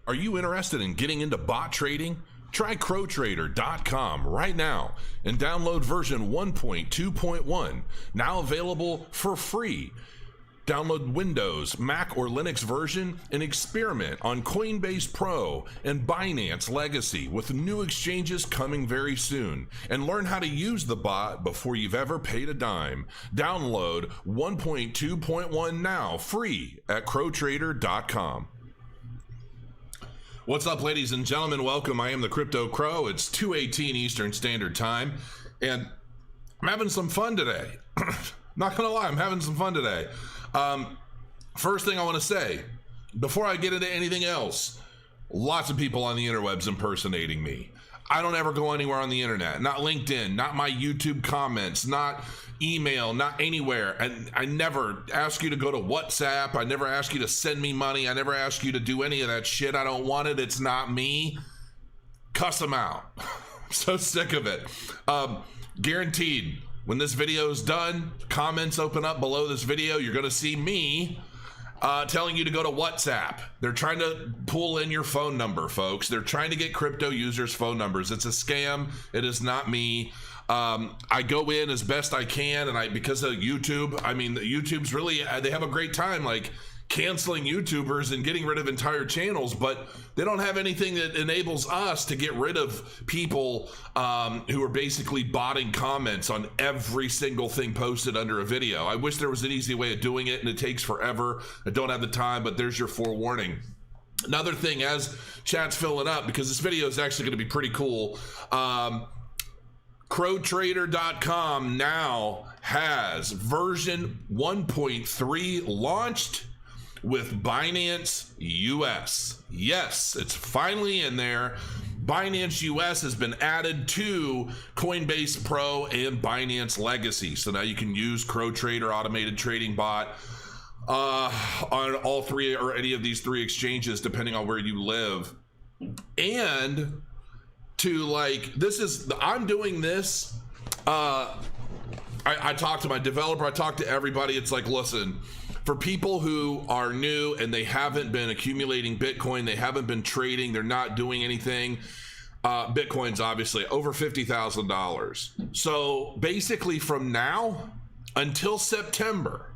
Are you interested in getting into bot trading? Try crowtrader.com right now and download version 1.2.1, now available for free. Download Windows, Mac, or Linux version and experiment on Coinbase Pro and Binance Legacy with new exchanges coming very soon. And learn how to use the bot before you've ever paid a dime. Download 1.2.1 now, free at crowtrader.com. What's up, ladies and gentlemen? Welcome. I am the Crypto Crow. It's 2:18 Eastern Standard Time, and I'm having some fun today. Not gonna lie, I'm having some fun today. First thing I want to say, before I get into anything else, lots of people on the interwebs impersonating me. I don't ever go anywhere on the internet, not LinkedIn, not my YouTube comments, not email, not anywhere. And I never ask you to go to WhatsApp. I never ask you to send me money. I never ask you to do any of that shit. I don't want it. It's not me. Cuss them out. I'm so sick of it. Guaranteed, when this video is done, comments open up below this video, you're going to see me telling you to go to WhatsApp. They're trying to pull in your phone number, folks. They're trying to get crypto users' phone numbers. It's a scam. It is not me. I go in as best I can, and because of YouTube, I mean, YouTube's really, they have a great time, like, canceling YouTubers and getting rid of entire channels, but they don't have anything that enables us to get rid of people who are basically botting comments on every single thing posted under a video. I wish there was an easy way of doing it, and it takes forever. I don't have the time, but there's your forewarning. Another thing, as chat's filling up, because this video is actually going to be pretty cool, crowtrader.com now has version 1.3 launched with Binance US. Yes, it's finally in there. Binance US has been added to Coinbase Pro and Binance Legacy. So now you can use CrowTrader automated trading bot on all three or any of these three exchanges, depending on where you live. And to I'm doing this. I talked to my developer, I talked to everybody. It's like, listen, for people who are new and they haven't been accumulating Bitcoin, they haven't been trading, they're not doing anything. Bitcoin's obviously over $50,000. So basically from now until September,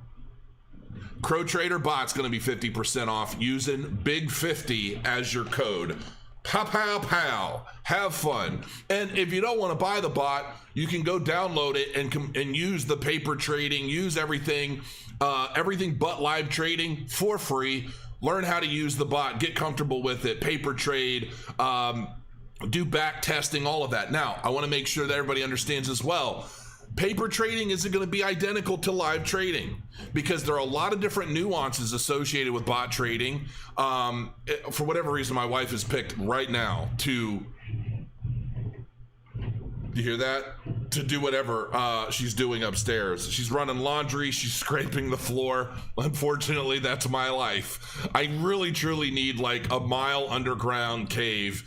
CrowTrader bot's going to be 50% off using Big 50 as your code. Pow, pow, pow. Have fun. And if you don't want to buy the bot, you can go download it and use the paper trading, use everything but live trading for free. Learn how to use the bot, get comfortable with it, paper trade, do back testing, all of that. Now, I want to make sure that everybody understands as well. Paper trading isn't going to be identical to live trading because there are a lot of different nuances associated with bot trading. For whatever reason, my wife has picked right now to, you hear that? To do whatever she's doing upstairs. She's running laundry, she's scraping the floor. Unfortunately, that's my life. I really truly need like a mile underground cave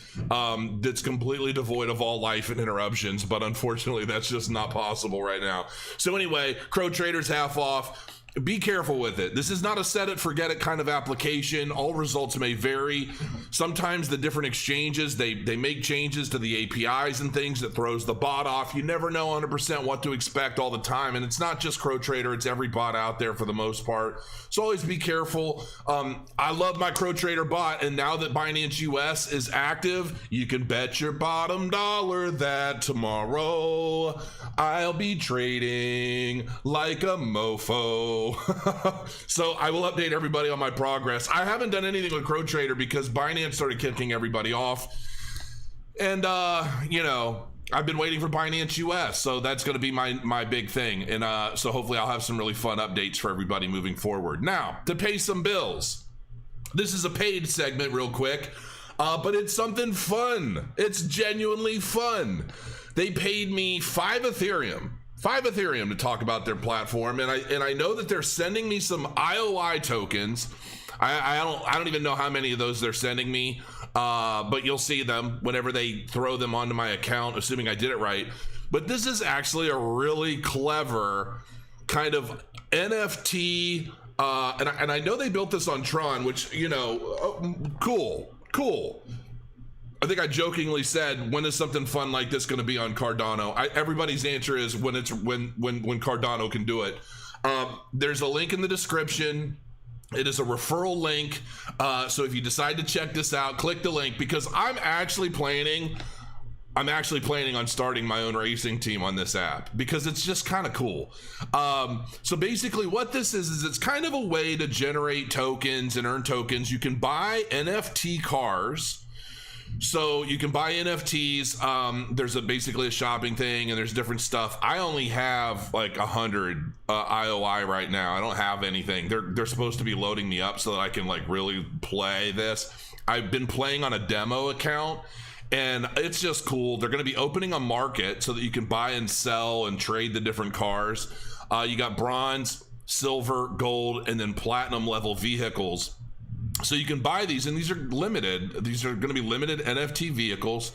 that's completely devoid of all life and interruptions, but unfortunately that's just not possible right now. So anyway, CrowTrader's half off. Be careful with it. This is not a set it, forget it kind of application. All results may vary. Sometimes the different exchanges, they make changes to the APIs and things that throws the bot off. You never know 100% what to expect all the time. And it's not just CrowTrader, it's every bot out there for the most part. So always be careful. I love my CrowTrader bot, and now that Binance US is active, you can bet your bottom dollar that tomorrow I'll be trading like a mofo. So I will update everybody on my progress. I haven't done anything with CrowTrader because Binance started kicking everybody off. And, you know, I've been waiting for Binance US. So that's going to be my big thing. And so hopefully I'll have some really fun updates for everybody moving forward. Now, to pay some bills. This is a paid segment real quick. But it's something fun. It's genuinely fun. They paid me 5 Ethereum to talk about their platform, and I know that they're sending me some IOI tokens. I don't even know how many of those they're sending me, but you'll see them whenever they throw them onto my account, assuming I did it right. But this is actually a really clever kind of NFT, and I know they built this on Tron, which, you know, cool. cool. I think I jokingly said, when is something fun like this going to be on Cardano? Everybody's answer is when Cardano can do it. There's a link in the description. It is a referral link. So if you decide to check this out, click the link, because I'm actually planning on starting my own racing team on this app because it's just kind of cool. So basically what this is it's kind of a way to generate tokens and earn tokens. You can buy NFT cars. So you can buy NFTs. There's basically a shopping thing, and there's different stuff. I only have like 100 IOI right now. I don't have anything. They're supposed to be loading me up so that I can like really play this. I've been playing on a demo account, and it's just cool. They're going to be opening a market so that you can buy and sell and trade the different cars. You got bronze, silver, gold, and then platinum level vehicles. So you can buy these, and these are limited. These are going to be limited NFT vehicles,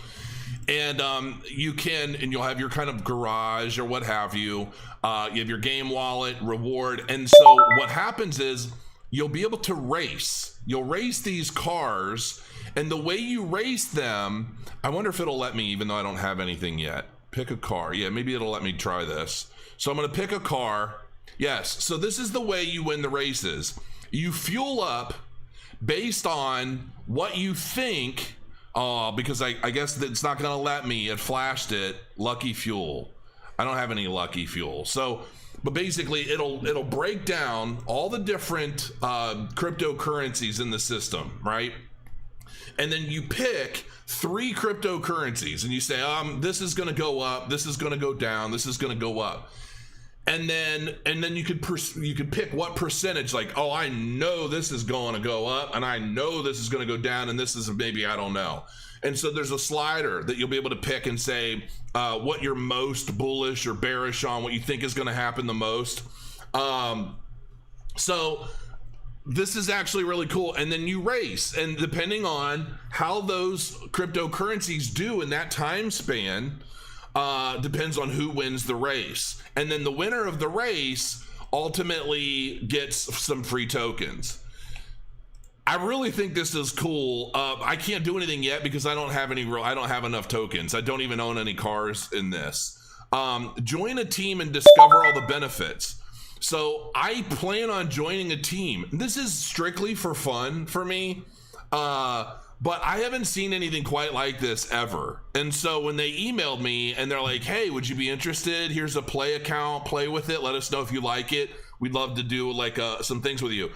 and you'll have your kind of garage or what have you. You have your game wallet, reward, and so what happens is you'll be able to race. You'll race these cars, and the way you race them, I wonder if it'll let me, even though I don't have anything yet. Pick a car. Yeah, maybe it'll let me try this. So I'm going to pick a car. Yes. So this is the way you win the races. You fuel up based on what you think, because I guess it's not going to let me. It flashed it. Lucky fuel. I don't have any lucky fuel. So, but basically it'll break down all the different cryptocurrencies in the system, right? And then you pick 3 cryptocurrencies and you say, this is going to go up, this is going to go down, this is going to go up. And then you could pick what percentage, like, oh, I know this is going to go up and I know this is going to go down and this is maybe, I don't know. And so there's a slider that you'll be able to pick and say what you're most bullish or bearish on, what you think is going to happen the most. So this is actually really cool. And then you race, and depending on how those cryptocurrencies do in that time span, depends on who wins the race. And then the winner of the race ultimately gets some free tokens. I really think this is cool. I can't do anything yet because I don't have enough tokens. I don't even own any cars in this. Join a team and discover all the benefits. So I plan on joining a team. This is strictly for fun for me. But I haven't seen anything quite like this ever. And so when they emailed me and they're like, hey, would you be interested? Here's a play account, play with it. Let us know if you like it. We'd love to do like some things with you.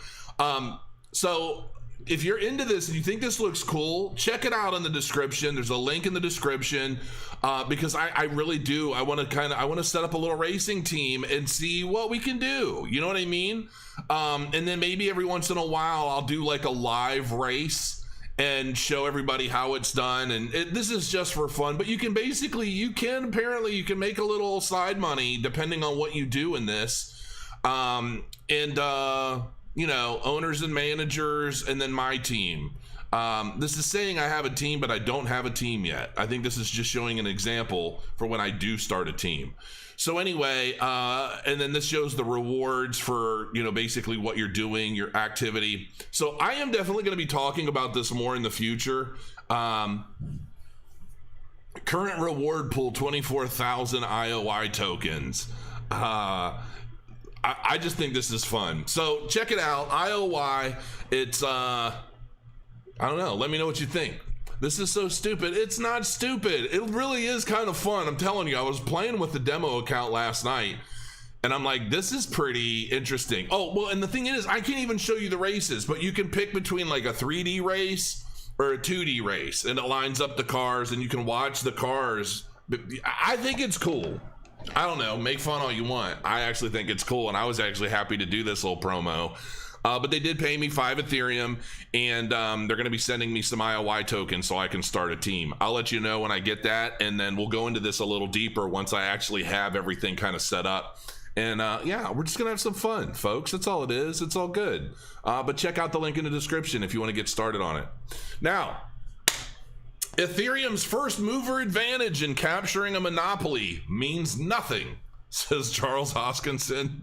So if you're into this and you think this looks cool, check it out in the description. There's a link in the description because I really do. I want to set up a little racing team and see what we can do. You know what I mean? And then maybe every once in a while I'll do like a live race and show everybody how it's done. And this is just for fun, but you can apparently make a little side money depending on what you do in this. Owners and managers, and then my team. This is saying I have a team, but I don't have a team yet. I think this is just showing an example for when I do start a team. So anyway, and then this shows the rewards for, basically what you're doing, your activity. So I am definitely going to be talking about this more in the future. Current reward pool, 24,000 IOI tokens. I just think this is fun. So check it out. IOI. It's, I don't know. Let me know what you think. This is so stupid. It's not stupid. It really is kind of fun. I'm telling you, I was playing with the demo account last night and I'm like, this is pretty interesting. Oh, well, and the thing is, I can't even show you the races, but you can pick between like a 3D race or a 2D race, and it lines up the cars and you can watch the cars. I think it's cool. I don't know, make fun all you want. I actually think it's cool, and I was actually happy to do this little promo. But they did pay me 5 Ethereum, and they're going to be sending me some IOI tokens so I can start a team. I'll let you know when I get that, and then we'll go into this a little deeper once I actually have everything kind of set up. And yeah, we're just going to have some fun, folks. That's all it is. It's all good. But check out the link in the description if you want to get started on it. Now, Ethereum's first mover advantage in capturing a monopoly means nothing, says Charles Hoskinson.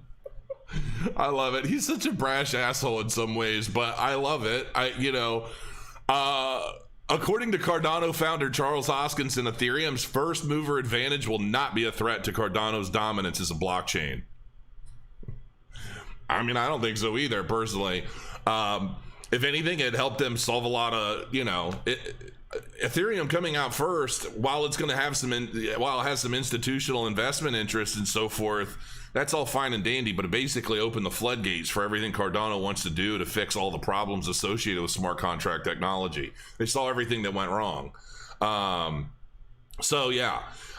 I love it. He's such a brash asshole in some ways, but I love it. According to Cardano founder Charles Hoskinson, Ethereum's first mover advantage will not be a threat to Cardano's dominance as a blockchain. I mean, I don't think so either, personally. If anything, it helped them solve a lot of, Ethereum coming out first, while it's going to have while it has some institutional investment interest and so forth, that's all fine and dandy, but it basically opened the floodgates for everything Cardano wants to do to fix all the problems associated with smart contract technology. They saw everything that went wrong.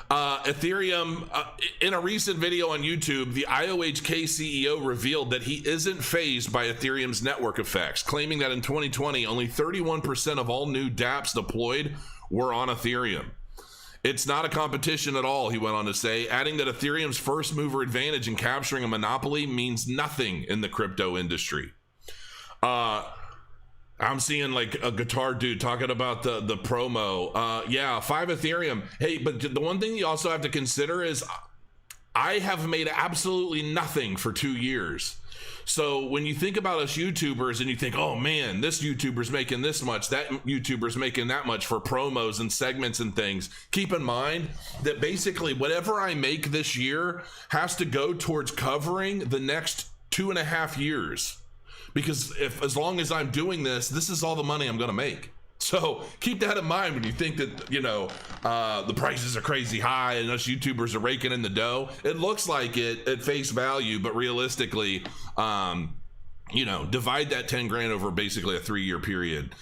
Ethereum, in a recent video on YouTube, the IOHK CEO revealed that he isn't fazed by Ethereum's network effects, claiming that in 2020, only 31% of all new dApps deployed were on Ethereum. It's not a competition at all, he went on to say, adding that Ethereum's first mover advantage in capturing a monopoly means nothing in the crypto industry. I'm seeing like a guitar dude talking about the promo. 5 Ethereum. Hey, but the one thing you also have to consider is I have made absolutely nothing for 2 years. So when you think about us YouTubers and you think, oh man, this YouTuber's making this much, that YouTuber's making that much for promos and segments and things, keep in mind that basically whatever I make this year has to go towards covering the next 2.5 years. Because as long as I'm doing this is all the money I'm going to make. So keep that in mind when you think that, the prices are crazy high and us YouTubers are raking in the dough. It looks like it at face value, but realistically, divide that 10 grand over basically a 3-year period.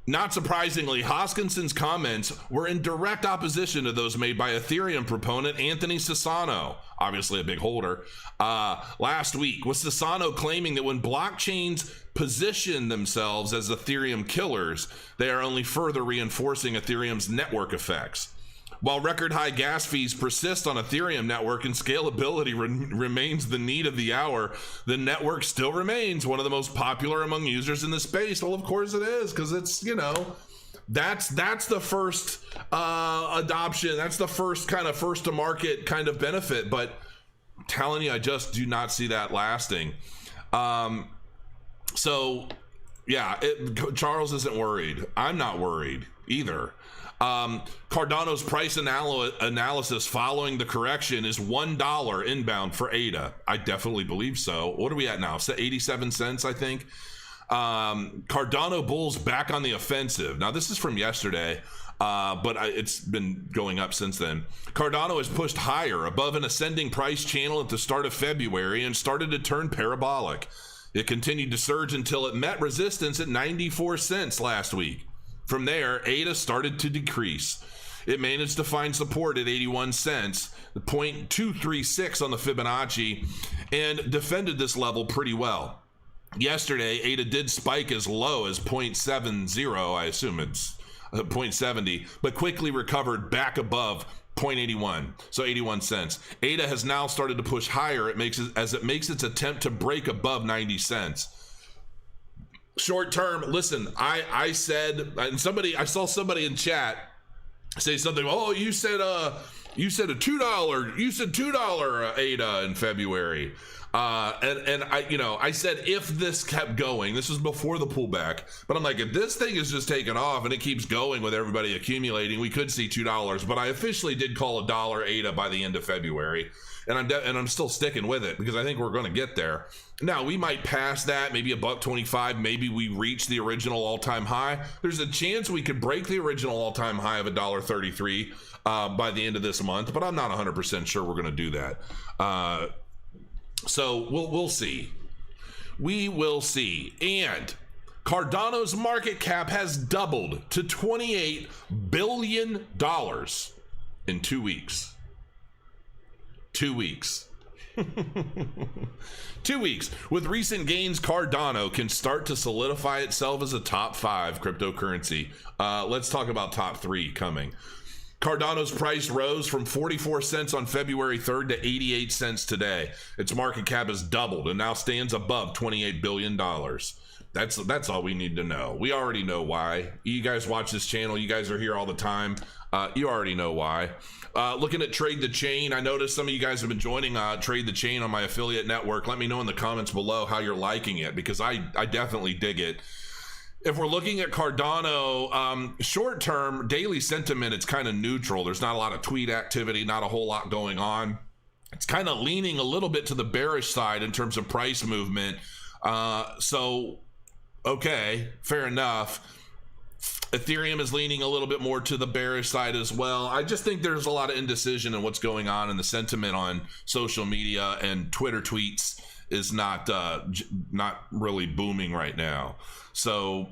Not surprisingly, Hoskinson's comments were in direct opposition to those made by Ethereum proponent Anthony Sassano, obviously a big holder, last week, with Sassano claiming that when blockchains position themselves as Ethereum killers, they are only further reinforcing Ethereum's network effects. While record high gas fees persist on Ethereum network and scalability remains the need of the hour, the network still remains one of the most popular among users in the space. Well, of course it is, because it's, that's the first adoption. That's the first to market kind of benefit. But I'm telling you, I just do not see that lasting. Charles isn't worried. I'm not worried either. Cardano's price analysis following the correction is $1 inbound for ADA. I definitely believe so. What are we at now? 87 cents, I think. Cardano bulls back on the offensive. Now, this is from yesterday, but it's been going up since then. Cardano has pushed higher above an ascending price channel at the start of February and started to turn parabolic. It continued to surge until it met resistance at 94 cents last week. From there, ADA started to decrease. It managed to find support at 81 cents, 0.236 on the Fibonacci, and defended this level pretty well. Yesterday, ADA did spike as low as 0.70, I assume it's 0.70, but quickly recovered back above 0.81, so 81 cents. ADA has now started to push higher as it makes its attempt to break above 90 cents. Short term, listen, I said, and I saw somebody in chat say something, oh, you said a $2 ADA in February. And I said, if this kept going, this was before the pullback, but I'm like, if this thing is just taking off and it keeps going with everybody accumulating, we could see $2, but I officially did call $1 ADA by the end of February. And I'm still sticking with it because I think we're going to get there. Now, we might pass that, maybe $1.25, maybe we reach the original all-time high. There's a chance we could break the original all-time high of $1.33 by the end of this month, but I'm not 100% sure we're going to do that. So we'll see. We will see. And Cardano's market cap has doubled to $28 billion in 2 weeks. 2 weeks. 2 weeks. With recent gains, Cardano can start to solidify itself as a top 5 cryptocurrency. Let's talk about top 3 coming. Cardano's price rose from 44 cents on February 3rd to 88 cents today. Its market cap has doubled and now stands above $28 billion. That's all we need to know. We already know why. You guys watch this channel. You guys are here all the time. You already know why. Looking at Trade the Chain, I noticed some of you guys have been joining Trade the Chain on my affiliate network. Let me know in the comments below how you're liking it, because I definitely dig it. If we're looking at Cardano, short term daily sentiment, it's kind of neutral. There's not a lot of tweet activity, not a whole lot going on. It's kind of leaning a little bit to the bearish side in terms of price movement. So, okay, fair enough. Ethereum is leaning a little bit more to the bearish side as well. I just think there's a lot of indecision in what's going on, and the sentiment on social media and Twitter tweets is not really booming right now. So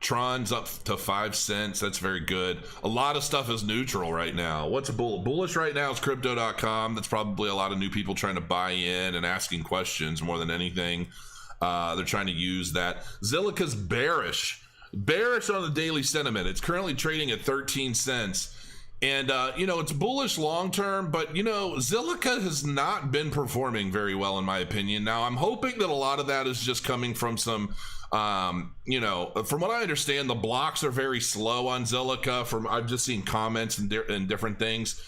Tron's up to 5 cents. That's very good. A lot of stuff is neutral right now. What's bullish right now is crypto.com. That's probably a lot of new people trying to buy in and asking questions more than anything. They're trying to use that. Zilliqa's bearish on the daily sentiment. It's currently trading at 13 cents. And, it's bullish long term, but, Zilliqa has not been performing very well, in my opinion. Now, I'm hoping that a lot of that is just coming from some, from what I understand, the blocks are very slow on Zilliqa. I've just seen comments and different things.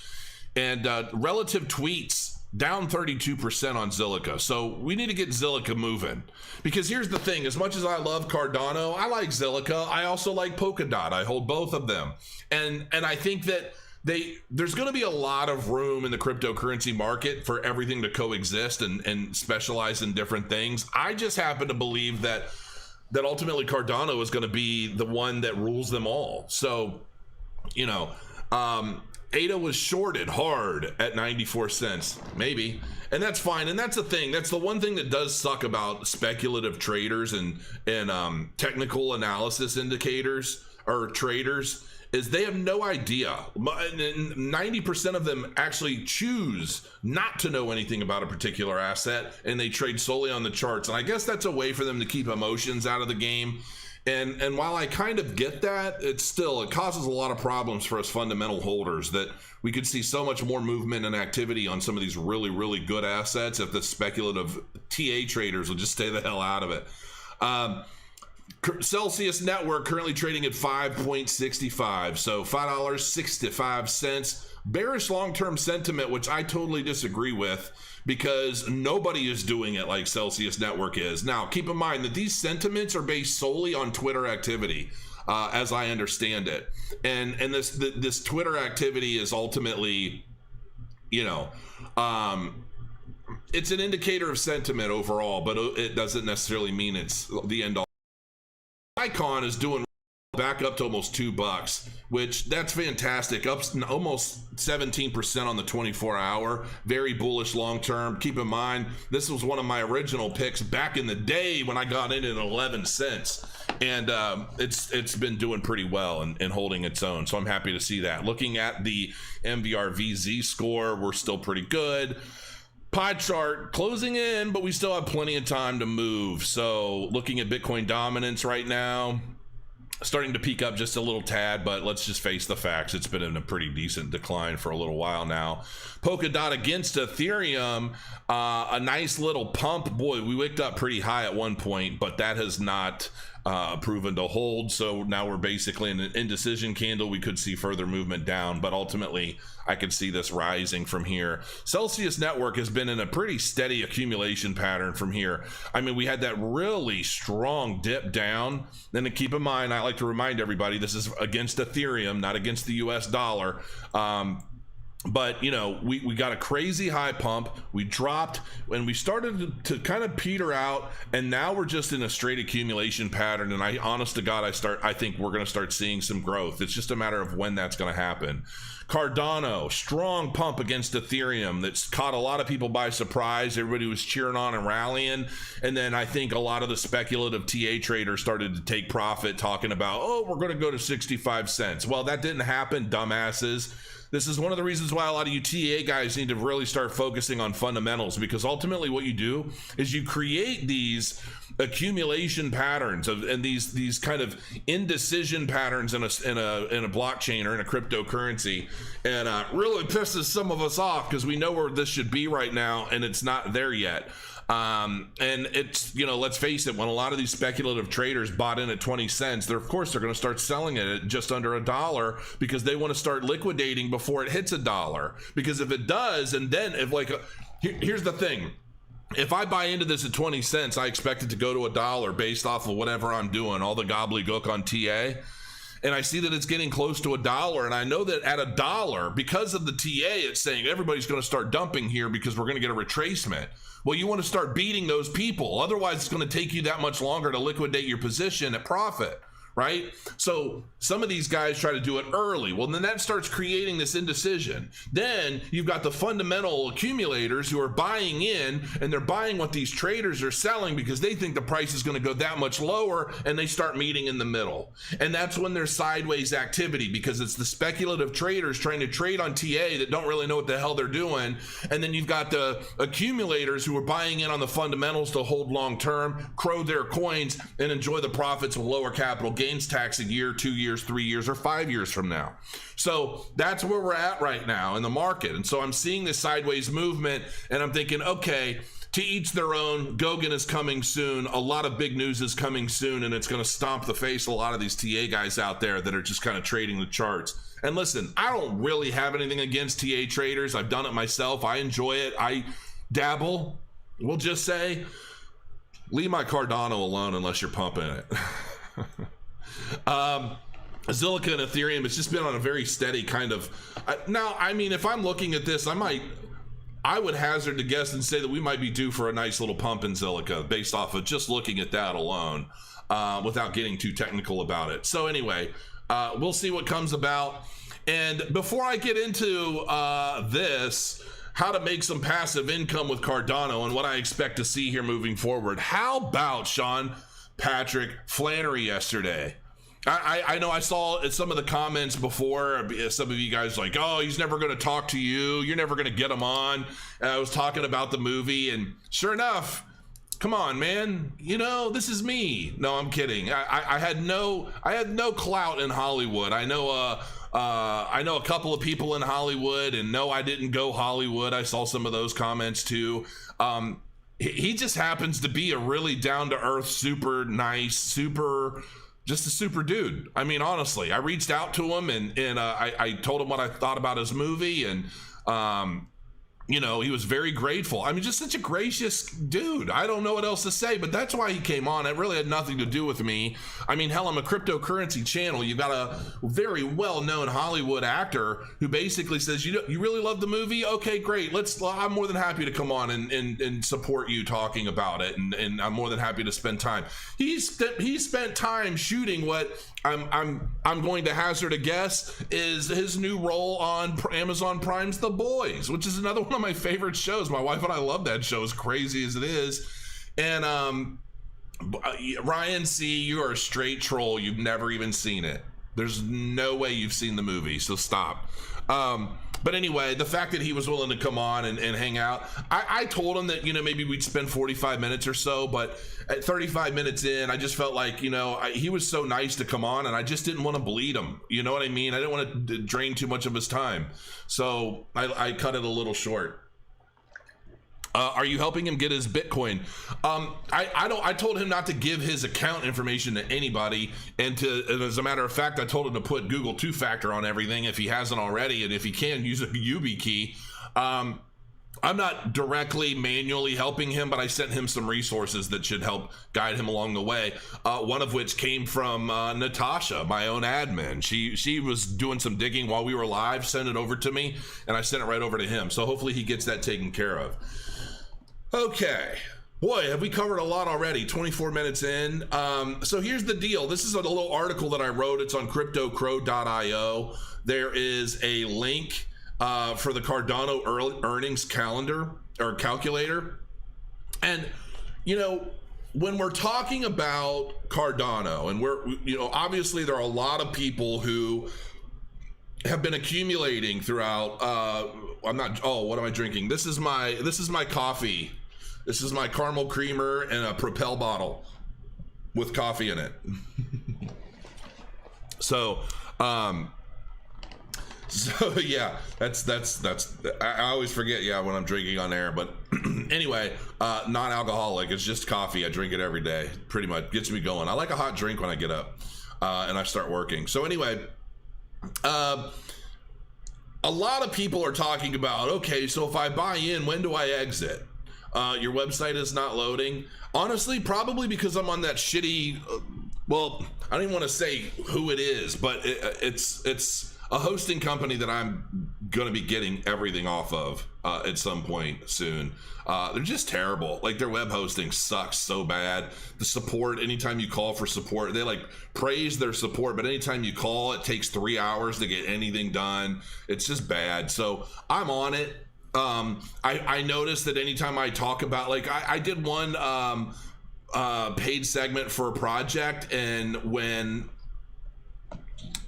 And relative tweets down 32% on Zilliqa. So we need to get Zilliqa moving. Because here's the thing, as much as I love Cardano, I like Zilliqa. I also like PolkaDot. I hold both of them. And I think that there's going to be a lot of room in the cryptocurrency market for everything to coexist and specialize in different things. I just happen to believe that ultimately Cardano is going to be the one that rules them all. So, ADA was shorted hard at 94 cents, maybe. And that's fine. And that's the thing. That's the one thing that does suck about speculative traders and technical analysis indicators or traders is they have no idea. 90% of them actually choose not to know anything about a particular asset, and they trade solely on the charts. And I guess that's a way for them to keep emotions out of the game. And while I kind of get that, it causes a lot of problems for us fundamental holders, that we could see so much more movement and activity on some of these really, really good assets if the speculative TA traders will just stay the hell out of it. Celsius Network currently trading at 5.65, so $5.65. Bearish long-term sentiment, which I totally disagree with, because nobody is doing it like Celsius Network is. Now, keep in mind that these sentiments are based solely on Twitter activity, as I understand it. And this Twitter activity is ultimately, it's an indicator of sentiment overall, but it doesn't necessarily mean it's the end all. Icon is doing back up to almost $2, which that's fantastic. Up almost 17% on the 24-hour. Very bullish long term. Keep in mind, this was one of my original picks back in the day when I got in at 11 cents. And it's been doing pretty well and holding its own. So I'm happy to see that. Looking at the MVRVZ score, we're still pretty good. Pie chart closing in, but we still have plenty of time to move. So looking at Bitcoin dominance right now, starting to peak up just a little tad, but let's just face the facts. It's been in a pretty decent decline for a little while now. PolkaDot against Ethereum, a nice little pump. Boy, we wicked up pretty high at one point, but that has not proven to hold. So now we're basically in an indecision candle. We could see further movement down, but ultimately I could see this rising from here. Celsius Network has been in a pretty steady accumulation pattern from here. I mean, we had that really strong dip down. Then to keep in mind, I like to remind everybody, this is against Ethereum, not against the US dollar. But we got a crazy high pump, we dropped, and we started to kind of peter out, and now we're just in a straight accumulation pattern. And honest to God, I think we're going to start seeing some growth. It's just a matter of when that's going to happen. Cardano, strong pump against Ethereum that's caught a lot of people by surprise. Everybody was cheering on and rallying, and then I think a lot of the speculative TA traders started to take profit, talking about, oh, we're going to go to 65 cents. Well, that didn't happen, dumbasses. This is one of the reasons why a lot of you TA guys need to really start focusing on fundamentals, because ultimately what you do is you create these accumulation patterns and these kind of indecision patterns in a blockchain or in a cryptocurrency, and really pisses some of us off because we know where this should be right now and it's not there yet. And it's, let's face it, when a lot of these speculative traders bought in at 20 cents, of course they're going to start selling it at just under $1 because they want to start liquidating before it hits $1. Because if it does, and then here's the thing. if I buy into this at 20 cents, I expect it to go to $1 based off of whatever I'm doing, all the gobbledygook on TA. And I see that it's getting close to $1, and I know that at $1, because of the TA, it's saying everybody's going to start dumping here because we're going to get a retracement. Well, you want to start beating those people. Otherwise, it's going to take you that much longer to liquidate your position at profit, right? So some of these guys try to do it early. Well, then that starts creating this indecision. Then you've got the fundamental accumulators who are buying in, and they're buying what these traders are selling because they think the price is going to go that much lower, and they start meeting in the middle. And that's when there's sideways activity, because it's the speculative traders trying to trade on TA that don't really know what the hell they're doing. And then you've got the accumulators who are buying in on the fundamentals to hold long term, crow their coins, and enjoy the profits with lower capital gains tax a year, 2 years, 3 years, or 5 years from now. So that's where we're at right now in the market. And so I'm seeing this sideways movement, and I'm thinking, okay, to each their own. Goguen is coming soon. A lot of big news is coming soon, and it's going to stomp the face of a lot of these TA guys out there that are just kind of trading the charts. And listen, I don't really have anything against TA traders. I've done it myself. I enjoy it. I dabble. We'll just say, leave my Cardano alone unless you're pumping it. Zilliqa and Ethereum, it's just been on a very steady kind of. Now, I mean, if I'm looking at this, I would hazard to guess and say that we might be due for a nice little pump in Zilliqa based off of just looking at that alone, without getting too technical about it. So anyway, we'll see what comes about. And before I get into this, how to make some passive income with Cardano and what I expect to see here moving forward, how about Sean Patrick Flannery yesterday? I know I saw some of the comments before, some of you guys like, oh, he's never going to talk to you, you're never going to get him on. And I was talking about the movie, and sure enough, come on, man, you know, this is me. No, I'm kidding. I had no clout in Hollywood. I know a couple of people in Hollywood, and no, I didn't go Hollywood. I saw some of those comments too. He just happens to be a really down-to-earth, super nice, just a super dude. I mean, honestly, I reached out to him and I told him what I thought about his movie, and you know, he was very grateful. I mean, just such a gracious dude. I don't know what else to say, but that's why he came on. It really had nothing to do with me. I mean, hell, I'm a cryptocurrency channel. You've got a very well-known Hollywood actor who basically says, you really love the movie? Okay, great. I'm more than happy to come on and support you talking about it. And I'm more than happy to spend time. He spent time shooting what I'm going to hazard a guess is his new role on Amazon Prime's The Boys, which is another one of my favorite shows. My wife and I love that show, as crazy as it is. And Ryan C., you are a straight troll. You've never even seen it. There's no way you've seen the movie, so stop. But anyway, the fact that he was willing to come on and hang out, I told him that, you know, maybe we'd spend 45 minutes or so, but at 35 minutes in, I just felt like, you know, he was so nice to come on, and I just didn't want to bleed him. You know what I mean? I didn't want to drain too much of his time. So I cut it a little short. Are you helping him get his Bitcoin? I told him not to give his account information to anybody, and as a matter of fact, I told him to put Google two-factor on everything if he hasn't already, and if he can, use a YubiKey. I'm not directly manually helping him, but I sent him some resources that should help guide him along the way. One of which came from Natasha, my own admin. She was doing some digging while we were live, sent it over to me, and I sent it right over to him. So hopefully he gets that taken care of. Okay, boy, have we covered a lot already, 24 minutes in. So here's the deal. This is a little article that I wrote. It's on cryptocrow.io. There is a link for the Cardano earnings calendar or calculator. And, you know, when we're talking about Cardano, and obviously there are a lot of people who have been accumulating throughout, what am I drinking? This is my coffee. This is my caramel creamer and a Propel bottle with coffee in it. So yeah, that's I always forget, when I'm drinking on air, but anyway, non-alcoholic. It's just coffee. I drink it every day. Pretty much gets me going. I like a hot drink when I get up and I start working. So anyway, a lot of people are talking about, okay, so if I buy in, when do I exit? Your website is not loading. Honestly, probably because I'm on that shitty, well, I don't even want to say who it is, but it's a hosting company that I'm going to be getting everything off of at some point soon. They're just terrible. Like, their web hosting sucks so bad. The support, anytime you call for support, they like praise their support, but anytime you call, it takes 3 hours to get anything done. It's just bad. So I'm on it. I noticed that anytime I talk about, like, I did one paid segment for a project, and when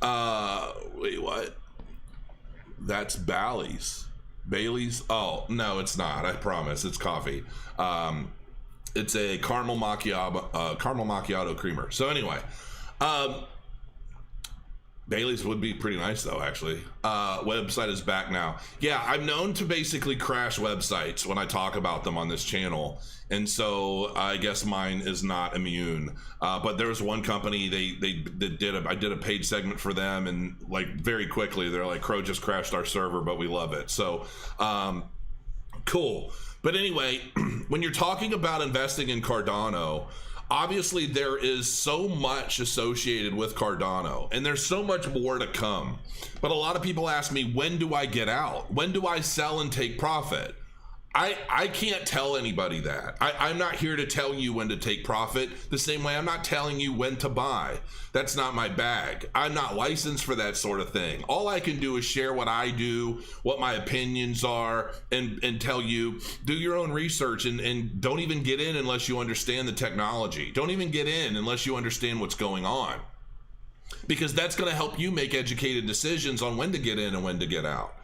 wait, what? That's Bailey's. Oh no, it's not. I promise, it's coffee. It's a caramel macchiato creamer. So anyway, Bailey's would be pretty nice though, actually. Website is back now. Yeah, I'm known to basically crash websites when I talk about them on this channel, and so I guess mine is not immune. But there was one company, I did a paid segment for them, and like very quickly they're like, Crow just crashed our server, but we love it. So cool. But anyway, when you're talking about investing in Cardano, obviously there is so much associated with Cardano, and there's so much more to come. But a lot of people ask me, when do I get out? When do I sell and take profit? I can't tell anybody that. I'm not here to tell you when to take profit, the same way I'm not telling you when to buy. That's not my bag. I'm not licensed for that sort of thing. All I can do is share what I do, what my opinions are, and tell you, do your own research, and don't even get in unless you understand the technology. Don't even get in unless you understand what's going on, because that's going to help you make educated decisions on when to get in and when to get out.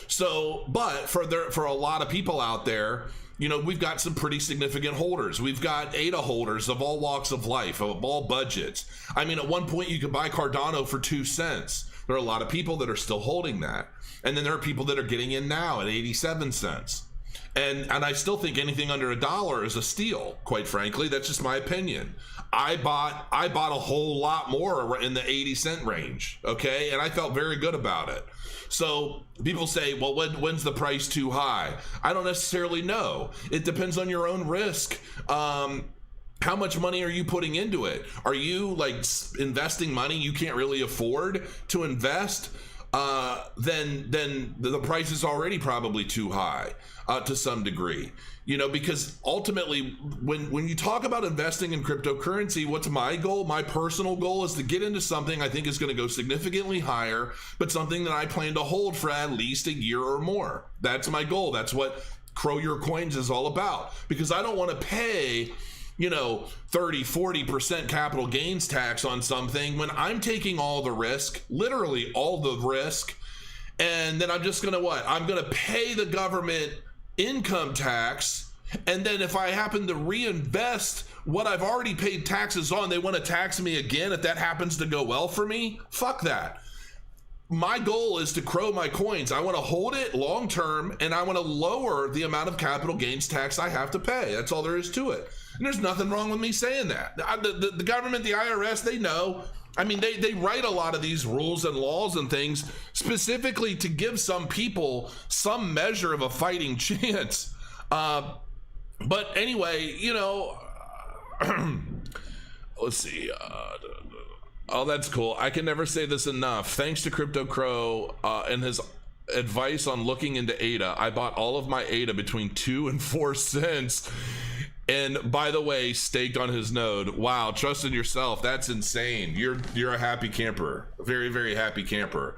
So, but for a lot of people out there, you know, we've got some pretty significant holders. We've got ADA holders of all walks of life, of all budgets. I mean, at one point you could buy Cardano for 2 cents. There are a lot of people that are still holding that. And then there are people that are getting in now at 87 cents. And I still think anything under $1 is a steal, quite frankly. That's just my opinion. I bought a whole lot more in the 80-cent range, okay? And I felt very good about it. So people say, well, when's the price too high? I don't necessarily know. It depends on your own risk. How much money are you putting into it? Are you like investing money you can't really afford to invest? Then the price is already probably too high to some degree. You know, because ultimately, when you talk about investing in cryptocurrency, what's my goal? My personal goal is to get into something I think is going to go significantly higher, but something that I plan to hold for at least a year or more. That's my goal. That's what Crow Your Coins is all about, because I don't want to pay, you know, 30-40% capital gains tax on something when I'm taking all the risk, literally all the risk, and then I'm just going to what? I'm going to pay the government income tax, and then if I happen to reinvest what I've already paid taxes on, they want to tax me again if that happens to go well for me. Fuck that. My goal is to grow my coins. I want to hold it long term, and I want to lower the amount of capital gains tax I have to pay. That's all there is to it. And there's nothing wrong with me saying that. The government, the IRS, they know. I mean, they write a lot of these rules and laws and things specifically to give some people some measure of a fighting chance. But anyway, you know, let's see. Oh, that's cool. I can never say this enough. Thanks to Crypto Crow and his advice on looking into ADA, I bought all of my ADA between 2 and 4 cents. And by the way, staked on his node. Wow, trust in yourself. That's insane. You're a happy camper. A very, very happy camper.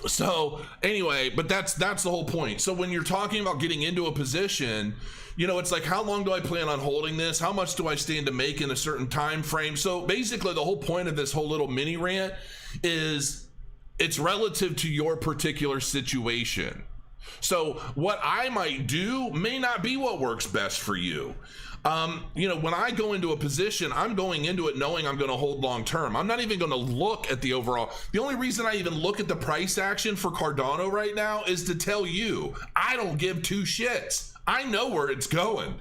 So anyway, but that's the whole point. So when you're talking about getting into a position, you know, it's like, how long do I plan on holding this? How much do I stand to make in a certain time frame? So basically the whole point of this whole little mini rant is it's relative to your particular situation. So what I might do may not be what works best for you. You know, when I go into a position, I'm going into it knowing I'm going to hold long term. I'm not even going to look at the overall. The only reason I even look at the price action for Cardano right now is to tell you I don't give two shits. I know where it's going.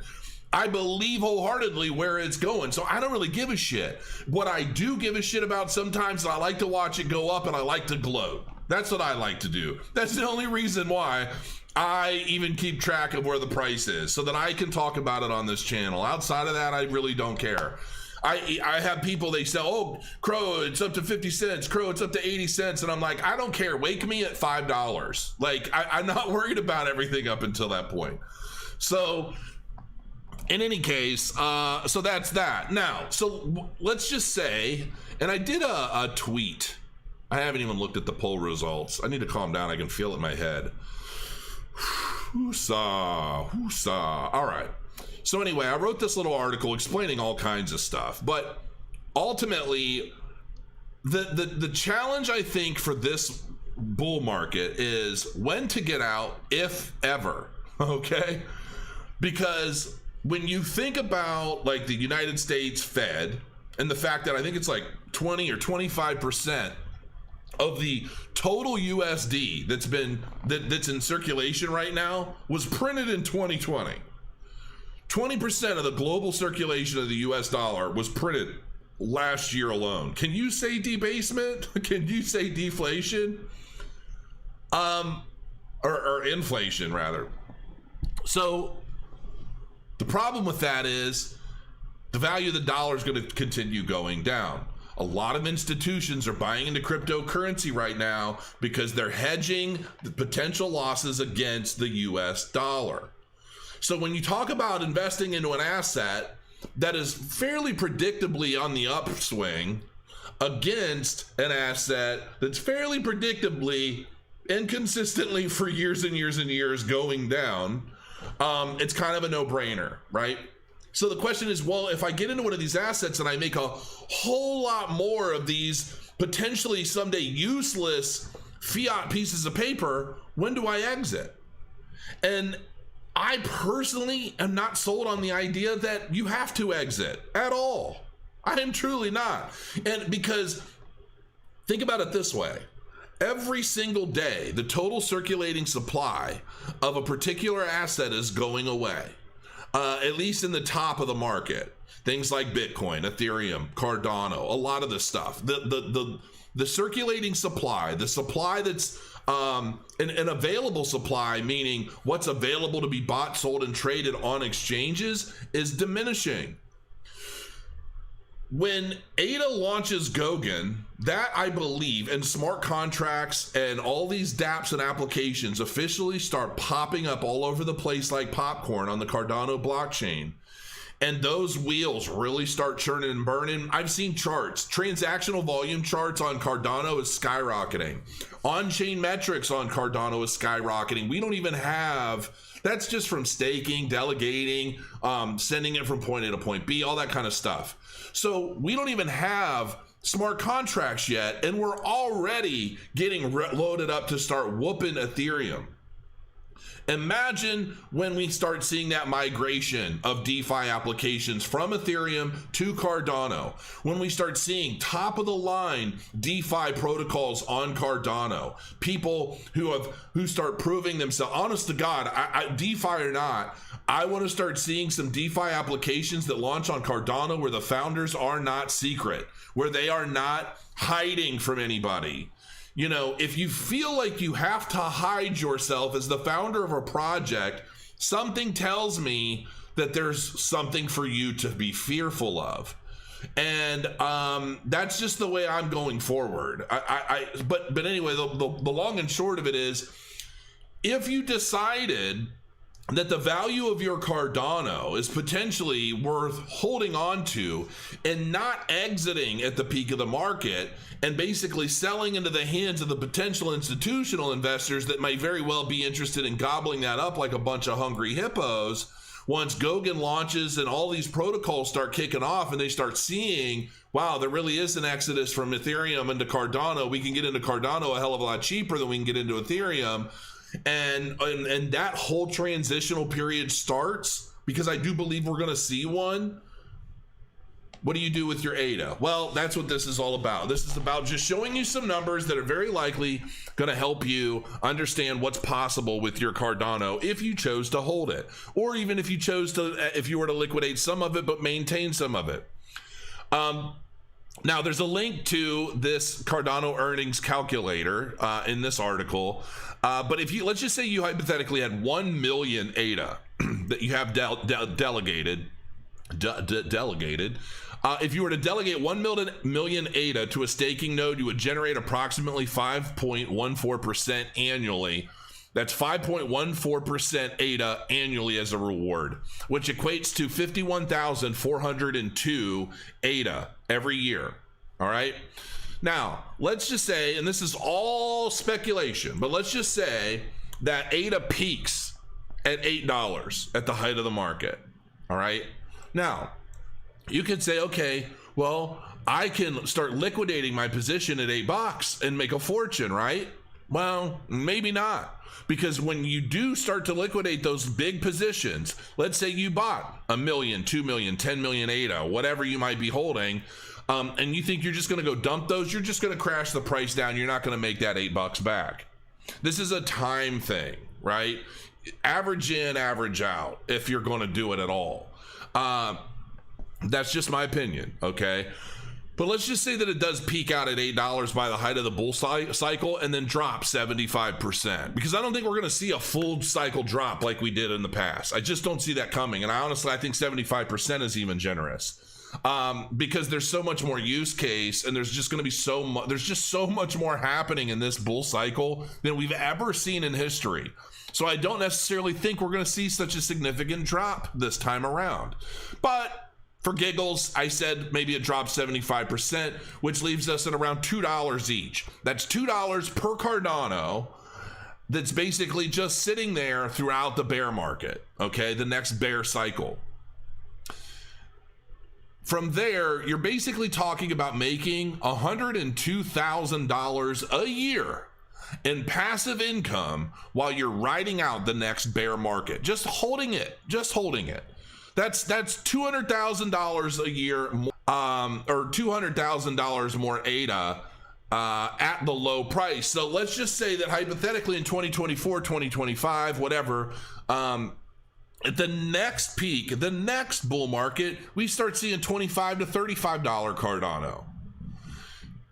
I believe wholeheartedly where it's going, so I don't really give a shit. What I do give a shit about sometimes is I like to watch it go up and I like to gloat. That's what I like to do. That's the only reason why I even keep track of where the price is so that I can talk about it on this channel. Outside of that, I really don't care. I have people, they say, oh, Crow, it's up to 50 cents. Crow, it's up to 80 cents. And I'm like, I don't care. Wake me at $5. Like, I'm not worried about everything up until that point. So in any case, so that's that. Now, so let's just say, and I did a tweet. I haven't even looked at the poll results. I need to calm down. I can feel it in my head. Whoosah, whoosah. All right. So anyway, I wrote this little article explaining all kinds of stuff, but ultimately the challenge I think for this bull market is when to get out, if ever, okay? Because when you think about like the United States Fed and the fact that I think it's like 20 or 25% of the total USD that's in circulation right now was printed in 2020. 20% of the global circulation of the US dollar was printed last year alone. Can you say debasement? Can you say deflation? Or inflation rather. So the problem with that is the value of the dollar is going to continue going down. A lot of institutions are buying into cryptocurrency right now because they're hedging the potential losses against the US dollar. So when you talk about investing into an asset that is fairly predictably on the upswing against an asset that's fairly predictably and consistently for years and years and years going down, it's kind of a no-brainer, right? So the question is, well, if I get into one of these assets and I make a whole lot more of these potentially someday useless fiat pieces of paper, when do I exit? And I personally am not sold on the idea that you have to exit at all. I am truly not. And because think about it this way. Every single day, the total circulating supply of a particular asset is going away, at least in the top of the market. Things like Bitcoin, Ethereum, Cardano, a lot of this stuff. The circulating supply, the supply that's an available supply, meaning what's available to be bought, sold, and traded on exchanges, is diminishing. When ADA launches Goguen, that I believe, and smart contracts and all these dApps and applications officially start popping up all over the place like popcorn on the Cardano blockchain, and those wheels really start churning and burning. I've seen charts, transactional volume charts on Cardano is skyrocketing. On-chain metrics on Cardano is skyrocketing. We don't even have, that's just from staking, delegating, sending it from point A to point B, all that kind of stuff. So we don't even have smart contracts yet, and we're already getting loaded up to start whooping Ethereum. Imagine when we start seeing that migration of DeFi applications from Ethereum to Cardano, when we start seeing top of the line DeFi protocols on Cardano, people who start proving themselves, honest to God, DeFi or not, I want to start seeing some DeFi applications that launch on Cardano where the founders are not secret, where they are not hiding from anybody. You know, if you feel like you have to hide yourself as the founder of a project, something tells me that there's something for you to be fearful of. And that's just the way I'm going forward. But anyway, the long and short of it is, if you decided that the value of your Cardano is potentially worth holding on to and not exiting at the peak of the market and basically selling into the hands of the potential institutional investors that may very well be interested in gobbling that up like a bunch of hungry hippos, once Goguen launches and all these protocols start kicking off and they start seeing, wow, there really is an exodus from Ethereum into Cardano. We can get into Cardano a hell of a lot cheaper than we can get into Ethereum. And that whole transitional period starts, because I do believe we're going to see one. What do you do with your ADA? Well, that's what this is all about. This is about just showing you some numbers that are very likely going to help you understand what's possible with your Cardano if you chose to hold it, or even if you were to liquidate some of it but maintain some of it. Now, there's a link to this Cardano earnings calculator in this article. But if you, let's just say you hypothetically had 1 million ADA that you have delegated. If you were to delegate 1 million ADA to a staking node, you would generate approximately 5.14% annually. That's 5.14% ADA annually as a reward, which equates to 51,402 ADA every year. All right. Now, let's just say, and this is all speculation, but let's just say that ADA peaks at $8 at the height of the market. All right. Now, you could say, okay, well, I can start liquidating my position at $8 and make a fortune, right? Well, maybe not. Because when you do start to liquidate those big positions, let's say you bought 1 million, 2 million, 10 million ADA, whatever you might be holding, and you think you're just going to go dump those, you're just going to crash the price down. You're not going to make that $8 back. This is a time thing, right? Average in, average out, if you're going to do it at all. That's just my opinion, okay? But let's just say that it does peak out at $8 by the height of the bull cycle and then drop 75%. Because I don't think we're going to see a full cycle drop like we did in the past. I just don't see that coming. And I think 75% is even generous. Because there's so much more use case, and there's just going to be so much more happening in this bull cycle than we've ever seen in history. So I don't necessarily think we're going to see such a significant drop this time around. But for giggles, I said maybe it drops 75%, which leaves us at around $2 each. That's $2 per Cardano that's basically just sitting there throughout the bear market, okay, the next bear cycle. From there, you're basically talking about making $102,000 a year in passive income while you're riding out the next bear market. Just holding it. That's $200,000 a year, or $200,000 more ADA at the low price. So let's just say that hypothetically in 2024, 2025, whatever, at the next peak, the next bull market, we start seeing $25 to $35 Cardano.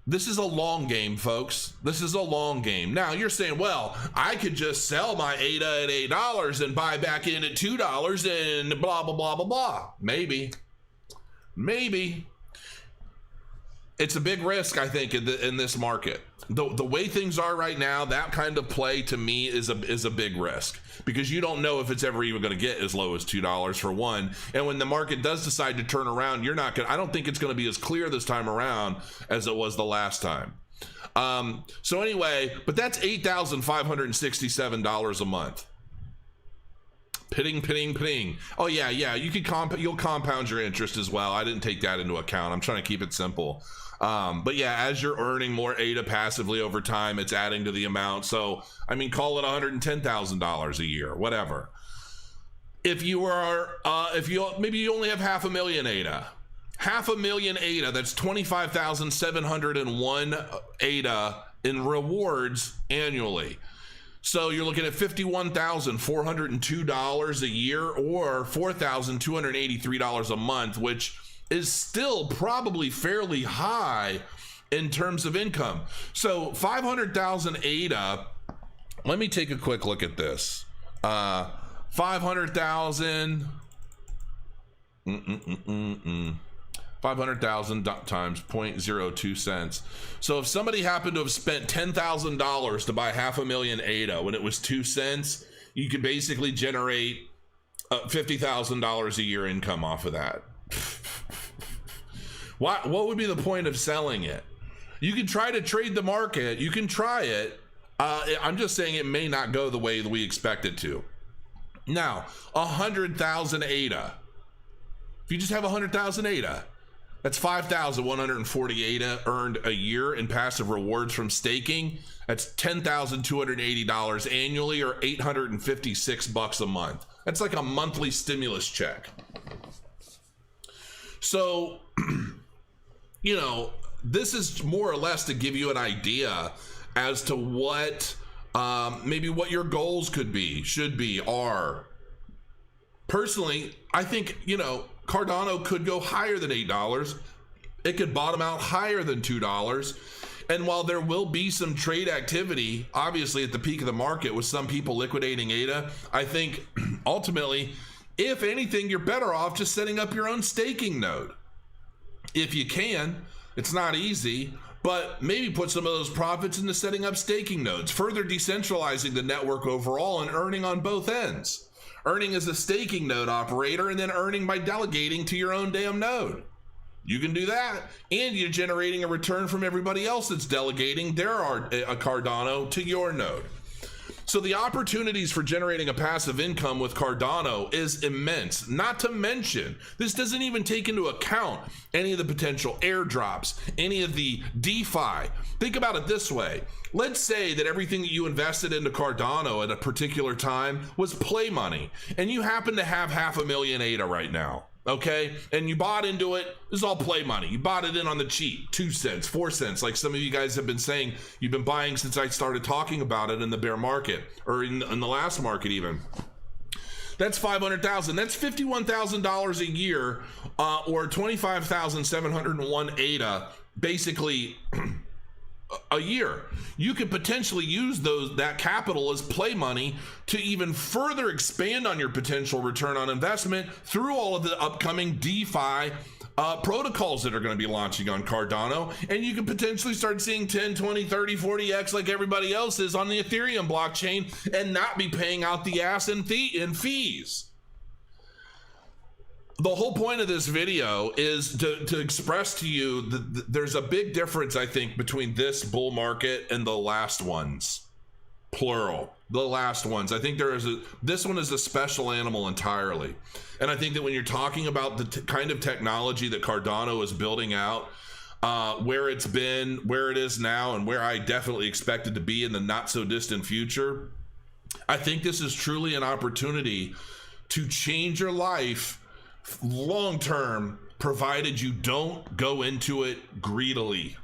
This is a long game, folks. This is a long game. Now, you're saying, well, I could just sell my ADA at $8 and buy back in at $2 and blah, blah, blah, blah, blah. Maybe. It's a big risk, I think, in this market. The way things are right now, that kind of play to me is a big risk, because you don't know if it's ever even going to get as low as $2 for one. And when the market does decide to turn around, I don't think it's going to be as clear this time around as it was the last time. So anyway, but that's $8,567 a month. Pitting. Oh yeah. You'll compound your interest as well. I didn't take that into account. I'm trying to keep it simple. But yeah, as you're earning more ADA passively over time, it's adding to the amount. So, I mean, call it $110,000 a year, whatever. If you are, maybe you only have 500,000 ADA. 500,000 ADA, that's 25,701 ADA in rewards annually. So you're looking at $51,402 a year, or $4,283 a month, which is still probably fairly high in terms of income. So 500,000 ADA, let me take a quick look at this. 500,000 500,000 times 0.02 cents. So if somebody happened to have spent $10,000 to buy 500,000 ADA when it was 2 cents, you could basically generate $50,000 a year income off of that. What would be the point of selling it? You can try to trade the market. You can try it. I'm just saying it may not go the way that we expect it to. Now, 100,000 ADA. If you just have 100,000 ADA, that's 5,140 ADA earned a year in passive rewards from staking. That's $10,280 annually, or $856 a month. That's like a monthly stimulus check. So, you know, this is more or less to give you an idea as to what maybe what your goals could be, should be, are. Personally, I think, you know, Cardano could go higher than $8. It could bottom out higher than $2. And while there will be some trade activity, obviously at the peak of the market with some people liquidating ADA, I think ultimately, if anything, you're better off just setting up your own staking node. If you can, it's not easy, but maybe put some of those profits into setting up staking nodes, further decentralizing the network overall and earning on both ends. Earning as a staking node operator and then earning by delegating to your own damn node. You can do that, and you're generating a return from everybody else that's delegating their Cardano to your node. So the opportunities for generating a passive income with Cardano is immense. Not to mention, this doesn't even take into account any of the potential airdrops, any of the DeFi. Think about it this way. Let's say that everything that you invested into Cardano at a particular time was play money, and you happen to have 500,000 ADA right now. Okay, and you bought into it. This is all play money. You bought it in on the cheap, 2 cents, 4 cents, like some of you guys have been saying you've been buying since I started talking about it in the bear market, or in the last market even. That's 500,000. That's $51,000 a year, or 25,701 ADA, basically a year. You could potentially use that capital as play money to even further expand on your potential return on investment through all of the upcoming DeFi protocols that are going to be launching on Cardano. And you could potentially start seeing 10, 20, 30, 40x like everybody else is on the Ethereum blockchain and not be paying out the ass in fees. The whole point of this video is to express to you that there's a big difference, I think, between this bull market and the last ones, plural, the last ones. I think this one is a special animal entirely. And I think that when you're talking about the kind of technology that Cardano is building out, where it's been, where it is now, and where I definitely expect it to be in the not so distant future, I think this is truly an opportunity to change your life long term, provided you don't go into it greedily.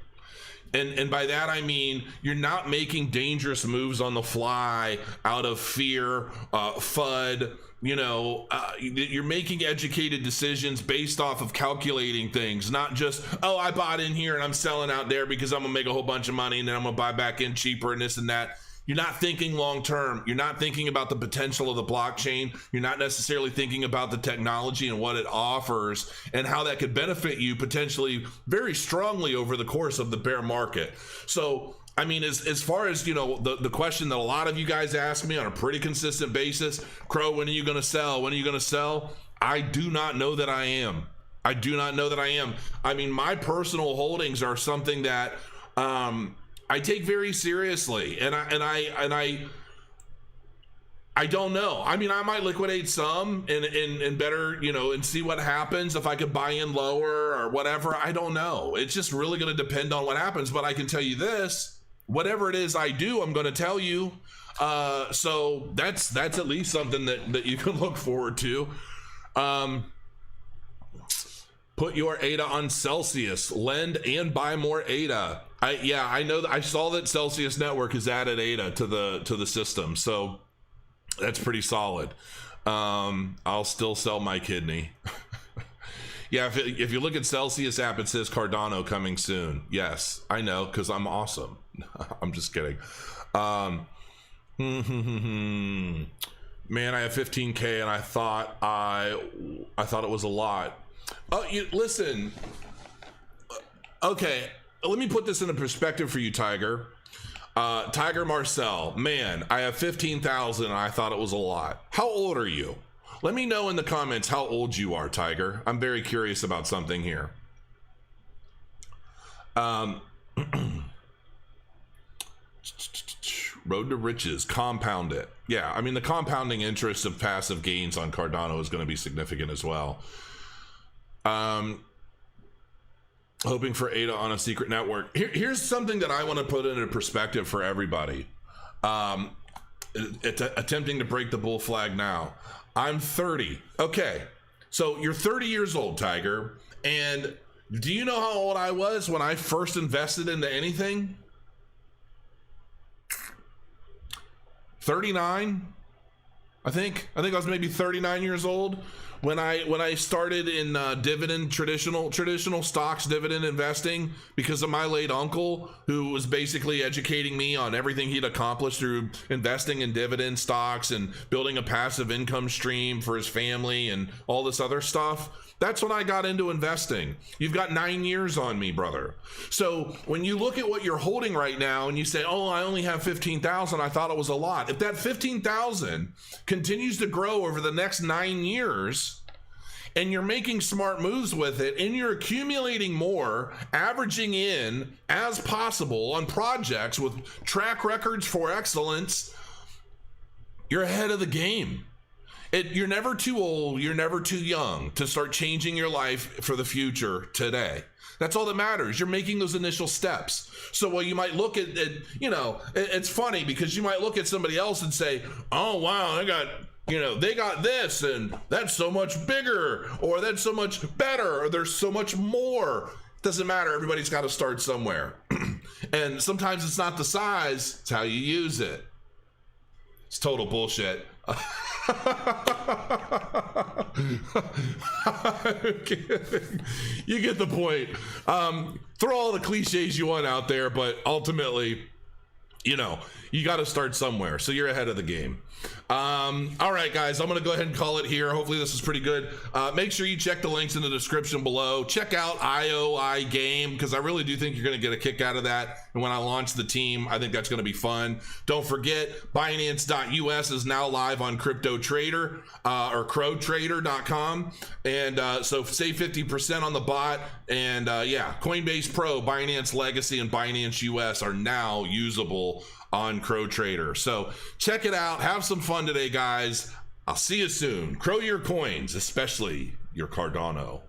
And by that I mean you're not making dangerous moves on the fly out of fear, FUD. You're making educated decisions based off of calculating things, not just, oh, I bought in here and I'm selling out there because I'm gonna make a whole bunch of money and then I'm gonna buy back in cheaper and this and that. You're not thinking long term. You're not thinking about the potential of the blockchain. You're not necessarily thinking about the technology and what it offers and how that could benefit you potentially very strongly over the course of the bear market. So, I mean, as far as, the question that a lot of you guys ask me on a pretty consistent basis, Crow, when are you going to sell? When are you going to sell? I do not know that I am. I do not know that I am. I mean, my personal holdings are something that, I take very seriously, and I don't know. I mean, I might liquidate some and better, and see what happens if I could buy in lower or whatever. I don't know. It's just really going to depend on what happens. But I can tell you this: whatever it is I do, I'm going to tell you. So that's at least something that you can look forward to. Put your ADA on Celsius, lend and buy more ADA. I know that I saw that Celsius Network has added ADA to the system, so that's pretty solid. I'll still sell my kidney. Yeah, if you look at Celsius app, it says Cardano coming soon. Yes, I know, because I'm awesome. I'm just kidding. Man, I have 15K and I thought it was a lot. Oh, listen. Okay, let me put this into perspective for you, Tiger. Tiger Marcel, man, I have 15,000 and I thought it was a lot. How old are you? Let me know in the comments how old you are, Tiger. I'm very curious about something here. Road to riches, compound it. Yeah, I mean, the compounding interest of passive gains on Cardano is going to be significant as well. Hoping for ADA on a secret network. Here's something that I want to put into perspective for everybody. Attempting to break the bull flag now. I'm 30. Okay, so you're 30 years old, Tiger. And do you know how old I was when I first invested into anything? 39. I think I was maybe 39 years old when I started in dividend traditional stocks dividend investing, because of my late uncle, who was basically educating me on everything he'd accomplished through investing in dividend stocks and building a passive income stream for his family and all this other stuff. That's when I got into investing. You've got 9 years on me, brother. So when you look at what you're holding right now and you say, oh, I only have 15,000, I thought it was a lot. If that 15,000 continues to grow over the next 9 years, and you're making smart moves with it, and you're accumulating more, averaging in as possible on projects with track records for excellence, you're ahead of the game. You're never too old, you're never too young to start changing your life for the future today. That's all that matters. You're making those initial steps. So while you might look at it's funny because you might look at somebody else and say, oh, wow, they got this and that's so much bigger, or that's so much better, or there's so much more. Doesn't matter. Everybody's got to start somewhere. And sometimes it's not the size, it's how you use it. It's total bullshit. I'm kidding. You get the point. Throw all the cliches you want out there, but ultimately, you got to start somewhere. So you're ahead of the game. All right, guys, I'm going to go ahead and call it here. Hopefully this is pretty good. Make sure you check the links in the description below. Check out IOI Game, because I really do think you're going to get a kick out of that. And when I launch the team, I think that's going to be fun. Don't forget, Binance.us is now live on Crypto Trader or crowtrader.com. And so save 50% on the bot. And Coinbase Pro, Binance Legacy, and Binance US are now usable on Crow Trader. So check it out. Have some fun today, guys. I'll see you soon. Crow your coins, especially your Cardano.